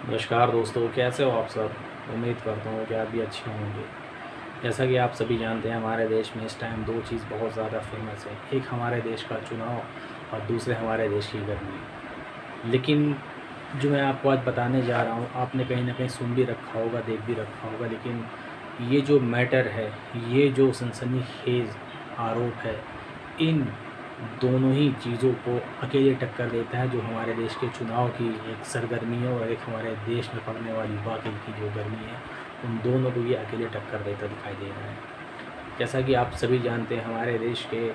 नमस्कार दोस्तों, कैसे हो आप सब। उम्मीद करता हूँ कि आप भी अच्छे होंगे। जैसा कि आप सभी जानते हैं, हमारे देश में इस टाइम दो चीज़ बहुत ज़्यादा फेमस है। एक हमारे देश का चुनाव और दूसरे हमारे देश की गर्मी। लेकिन जो मैं आपको आज बताने जा रहा हूँ, आपने कहीं ना कहीं सुन भी रखा होगा, देख भी रखा होगा। लेकिन ये जो मैटर है, ये जो सनसनीखेज़ आरोप है, इन दोनों ही चीज़ों को अकेले टक्कर देता है जो हमारे देश के चुनाव की एक सरगर्मी है और एक हमारे देश में पड़ने वाली वाकई की जो गर्मी है, उन दोनों को ये अकेले टक्कर देता दिखाई दे रहा है। जैसा कि आप सभी जानते हैं, हमारे देश के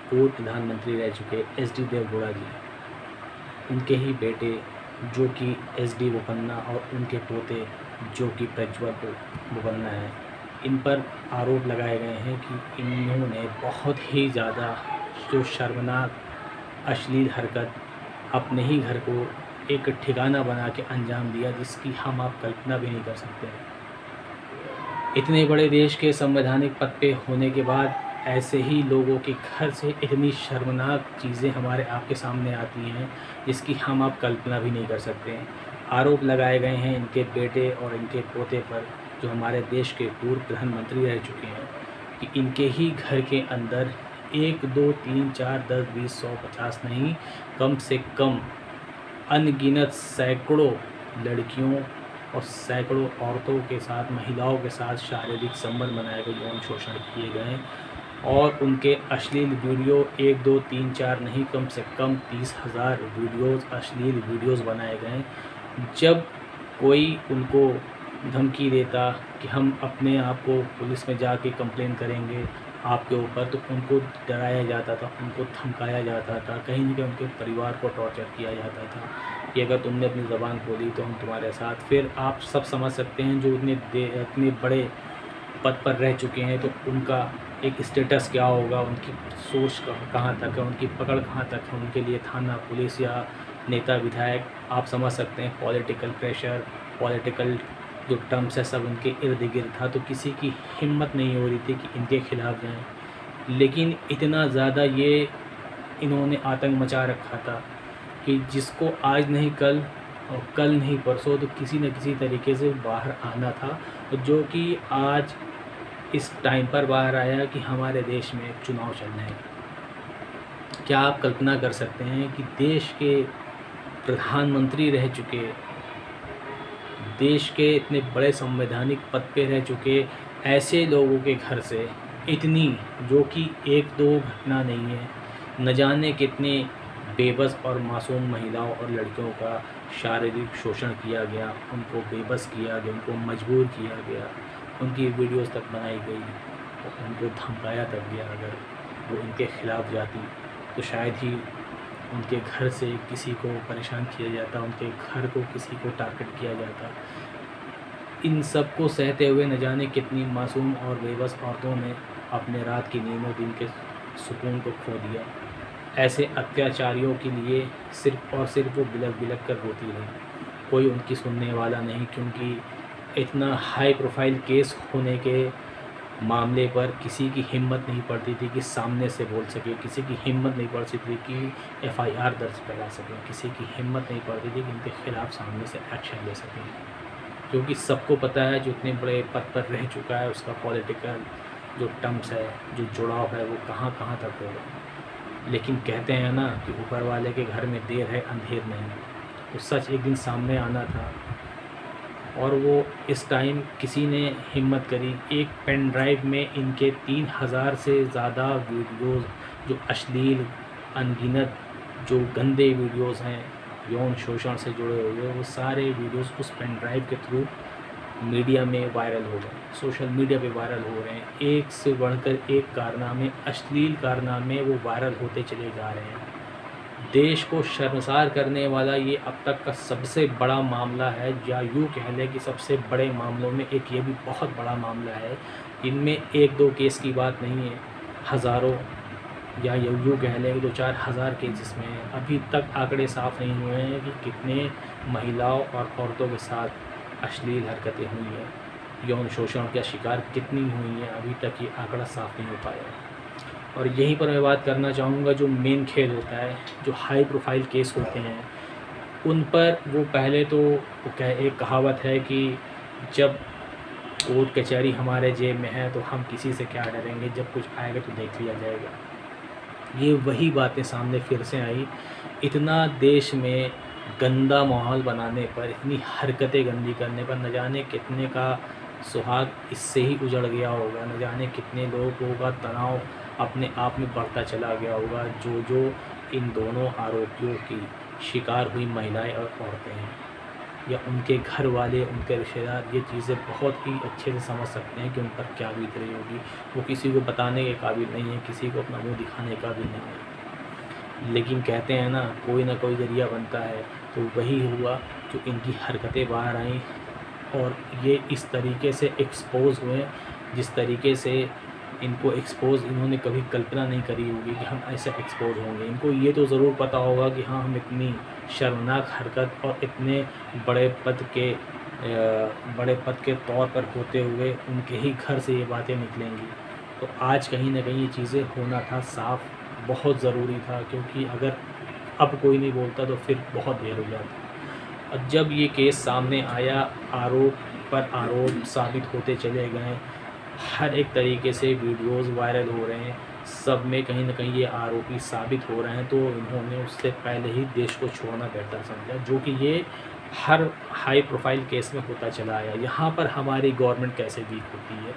पूर्व प्रधानमंत्री रह चुके एच.डी. देवगौड़ा जी, उनके ही बेटे जो कि एस.डी. बोपन्ना और उनके पोते जो कि प्रज्वल बोपन्ना हैं, इन पर आरोप लगाए गए हैं कि इन्होंने बहुत ही ज़्यादा जो शर्मनाक अश्लील हरकत अपने ही घर को एक ठिकाना बना के अंजाम दिया, जिसकी हम आप कल्पना भी नहीं कर सकते हैं। इतने बड़े देश के संवैधानिक पद पे होने के बाद ऐसे ही लोगों के घर से इतनी शर्मनाक चीज़ें हमारे आपके सामने आती हैं, जिसकी हम आप कल्पना भी नहीं कर सकते हैं। आरोप लगाए गए हैं इनके बेटे और इनके पोते पर, जो हमारे देश के पूर्व प्रधानमंत्री रह चुके हैं, कि इनके ही घर के अंदर 1, 2, 3, 4, 10, 20, 100, 50 नहीं, कम से कम अनगिनत सैकड़ों लड़कियों और सैकड़ों औरतों के साथ, महिलाओं के साथ शारीरिक संबंध बनाए गए, यौन शोषण किए गए और उनके अश्लील वीडियो 1, 2, 3, 4 नहीं, कम से कम 30,000 वीडियोज़, अश्लील वीडियोज़ बनाए गए। जब कोई उनको धमकी देता कि हम अपने आप को पुलिस में जाके कंप्लेन करेंगे आपके ऊपर, तो उनको डराया जाता था, उनको धमकाया जाता था, कहीं न कहीं उनके परिवार को टॉर्चर किया जाता था कि अगर तुमने अपनी ज़बान खोली तो हम तुम्हारे साथ। फिर आप सब समझ सकते हैं, जो इतने बड़े पद पर रह चुके हैं, तो उनका एक स्टेटस क्या होगा, उनकी सोच कहाँ तक है, उनकी पकड़ कहाँ तक है, उनके लिए थाना, पुलिस या नेता, विधायक, आप समझ सकते हैं। पॉलिटिकल प्रेशर, पॉलिटिकल जो टर्म्स है, सब उनके इर्द-गिर्द था, तो किसी की हिम्मत नहीं हो रही थी कि इनके खिलाफ़ जाएँ। लेकिन इतना ज़्यादा ये इन्होंने आतंक मचा रखा था कि जिसको आज नहीं कल और कल नहीं परसों तो किसी न किसी तरीके से बाहर आना था, और जो कि आज इस टाइम पर बाहर आया कि हमारे देश में चुनाव चल रहे हैं। क्या आप कल्पना कर सकते हैं कि देश के प्रधानमंत्री रह चुके, देश के इतने बड़े संवैधानिक पद पे रह चुके ऐसे लोगों के घर से इतनी, जो कि 1-2 घटना नहीं है, न जाने कितने बेबस और मासूम महिलाओं और लड़कियों का शारीरिक शोषण किया गया, उनको बेबस किया गया, उनको मजबूर किया गया, उनकी वीडियोज़ तक बनाई गई और उनको धमकाया तक गया। अगर वो इनके खिलाफ़ जाती तो शायद ही उनके घर से किसी को परेशान किया जाता, उनके घर को किसी को टारगेट किया जाता। इन सब को सहते हुए न जाने कितनी मासूम और बेबस औरतों ने अपने रात की नींदों, दिन के सुकून को खो दिया। ऐसे अत्याचारियों के लिए सिर्फ़ और सिर्फ़ वो बिलख-बिलख कर रोती रहीं। कोई उनकी सुनने वाला नहीं, क्योंकि इतना हाई प्रोफ़ाइल केस होने के मामले पर किसी की हिम्मत नहीं पड़ती थी कि सामने से बोल सके, किसी की हिम्मत नहीं पड़ती थी कि एफ़आईआर दर्ज करा सकें, किसी की हिम्मत नहीं पड़ती थी कि इनके खिलाफ़ सामने से एक्शन ले सकें। क्योंकि सबको पता है, जो इतने बड़े पद पर रह चुका है, उसका पॉलिटिकल जो टर्म्स है, जो जुड़ाव है, वो कहाँ-कहाँ तक होगा। लेकिन कहते हैं ना कि ऊपर वाले के घर में देर है अंधेर नहीं। तो सच एक दिन सामने आना था, और वो इस टाइम किसी ने हिम्मत करी। एक पेन ड्राइव में इनके 3000 से ज़्यादा वीडियोज़, जो अश्लील, अनगिनत, जो गंदे वीडियोज़ हैं, यौन शोषण से जुड़े हुए, वो सारे वीडियोज़ उस पेन ड्राइव के थ्रू मीडिया में वायरल हो गए, सोशल मीडिया पे वायरल हो रहे हैं। एक से बढ़कर एक कारनामे, अश्लील कारनामे वो वायरल होते चले जा रहे हैं। देश को शर्मसार करने वाला ये अब तक का सबसे बड़ा मामला है, या यूँ कह लें कि सबसे बड़े मामलों में एक ये भी बहुत बड़ा मामला है। इनमें 1-2 केस की बात नहीं है, हज़ारों, या यूँ कह लें कि 2-4 हज़ार केसेस में है। अभी तक आंकड़े साफ़ नहीं हुए हैं कि कितने महिलाओं और औरतों के साथ अश्लील हरकतें हुई हैं, यौन शोषण का शिकार कितनी हुई हैं, अभी तक ये आंकड़ा साफ़ नहीं हो पाया है। और यहीं पर मैं बात करना चाहूँगा, जो मेन खेल होता है, जो हाई प्रोफाइल केस होते हैं, उन पर वो पहले तो एक कहावत है कि जब कोर्ट कचहरी हमारे जेब में है तो हम किसी से क्या डरेंगे, जब कुछ आएगा तो देख लिया जाएगा। ये वही बातें सामने फिर से आई। इतना देश में गंदा माहौल बनाने पर, इतनी हरकतें गंदी करने पर, न जाने कितने का सुहाग इससे ही उजड़ गया होगा, न जाने कितने लोगों का तनाव अपने आप में बढ़ता चला गया होगा, जो इन दोनों आरोपियों की शिकार हुई महिलाएं और औरतें हैं या उनके घर वाले, उनके रिश्तेदार ये चीज़ें बहुत ही अच्छे से समझ सकते हैं कि उन पर क्या बीत रही होगी। वो किसी को बताने के काबिल नहीं है, किसी को अपना मुँह दिखाने का भी नहीं है। लेकिन कहते हैं ना, कोई ना कोई ज़रिया बनता है, तो वही हुआ जो इनकी हरकतें बाहर आईं और ये इस तरीके से एक्सपोज़ हुए, जिस तरीके से इनको एक्सपोज़ इन्होंने कभी कल्पना नहीं करी होगी कि हम ऐसे एक्सपोज़ होंगे। इनको ये तो ज़रूर पता होगा कि हाँ, हम इतनी शर्मनाक हरकत और इतने बड़े पद के तौर पर होते हुए उनके ही घर से ये बातें निकलेंगी। तो आज कहीं न कहीं ये चीज़ें होना था साफ़, बहुत ज़रूरी था, क्योंकि अगर अब कोई नहीं बोलता तो फिर बहुत देर हो जाती। और जब ये केस सामने आया, आरोप पर आरोप साबित होते चले गए, हर एक तरीके से वीडियोज़ वायरल हो रहे हैं, सब में कहीं न कहीं ये आरोपी साबित हो रहे हैं, तो इन्होंने उससे पहले ही देश को छोड़ना बेहतर समझा, जो कि ये हर हाई प्रोफाइल केस में होता चला आया। यहाँ पर हमारी गवर्नमेंट कैसे वीक होती है,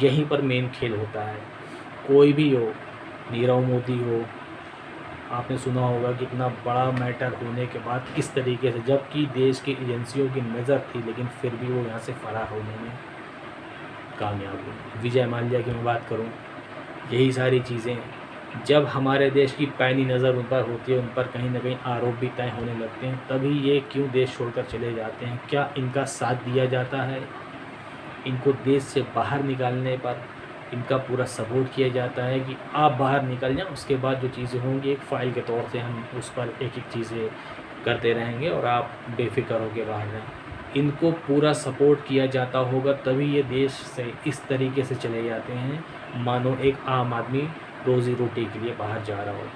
यहीं पर मेन खेल होता है। कोई भी हो, नीरव मोदी हो, आपने सुना होगा कि इतना बड़ा मैटर होने के बाद किस तरीके से, जबकि देश की एजेंसियों की नज़र थी, लेकिन फिर भी वो यहाँ से फ़रार होने में कामयाब हुए। विजय माल्या की मैं बात करूँ, यही सारी चीज़ें, जब हमारे देश की पैनी नज़र उन पर होती है, उन पर कहीं न कहीं आरोप भी तय होने लगते हैं, तभी ये क्यों देश छोड़कर चले जाते हैं? क्या इनका साथ दिया जाता है? इनको देश से बाहर निकालने पर इनका पूरा सपोर्ट किया जाता है कि आप बाहर निकल जाएँ, उसके बाद जो चीज़ें होंगी एक फ़ाइल के तौर से हम उस पर एक-एक चीज़ें करते रहेंगे और आप बेफ़िक्र होके बाहर रहें। इनको पूरा सपोर्ट किया जाता होगा, तभी ये देश से इस तरीके से चले जाते हैं, मानो एक आम आदमी रोज़ी-रोटी के लिए बाहर जा रहा हो।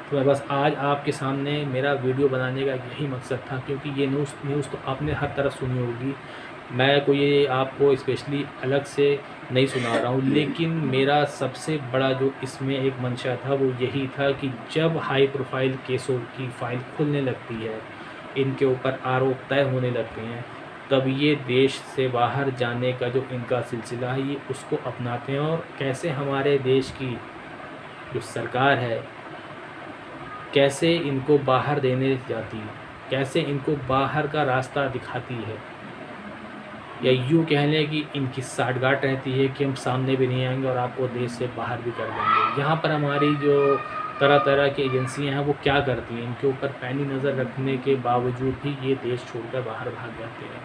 तो मैं बस आज आपके सामने मेरा वीडियो बनाने का यही मकसद था, क्योंकि ये न्यूज़ तो आपने हर तरफ सुनी होगी। मैं कोई ये आपको स्पेशली अलग से नहीं सुना रहा हूँ, लेकिन मेरा सबसे बड़ा जो इसमें एक मंशा था वो यही था कि जब हाई प्रोफाइल केसों की फ़ाइल खुलने लगती है, इनके ऊपर आरोप तय होने लगते हैं, तब ये देश से बाहर जाने का जो इनका सिलसिला है, ये उसको अपनाते हैं। और कैसे हमारे देश की जो सरकार है, कैसे इनको बाहर देने जाती है, कैसे इनको बाहर का रास्ता दिखाती है, या यूँ कह लें कि इनकी साठगांठ रहती है कि हम सामने भी नहीं आएंगे और आपको देश से बाहर भी कर देंगे। यहाँ पर हमारी जो तरह-तरह की एजेंसियाँ हैं वो क्या करती हैं, इनके ऊपर पैनी नज़र रखने के बावजूद भी ये देश छोड़कर बाहर भाग जाते हैं।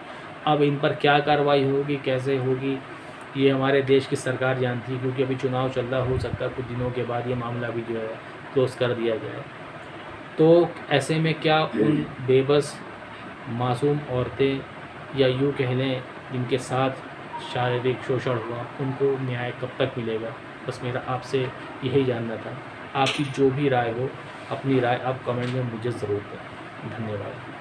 अब इन पर क्या कार्रवाई होगी, कैसे होगी, ये हमारे देश की सरकार जानती है, क्योंकि अभी चुनाव चल रहा, हो सकता है कुछ दिनों के बाद ये मामला भी जो है क्लोज़ कर दिया जाए। तो ऐसे में क्या उन बेबस मासूम औरतें, या यूँ कह लें जिनके साथ शारीरिक शोषण हुआ, उनको न्याय कब तक मिलेगा? बस मेरा आपसे यही जानना था। आपकी जो भी राय हो, अपनी राय आप कमेंट में मुझे ज़रूर दें। धन्यवाद।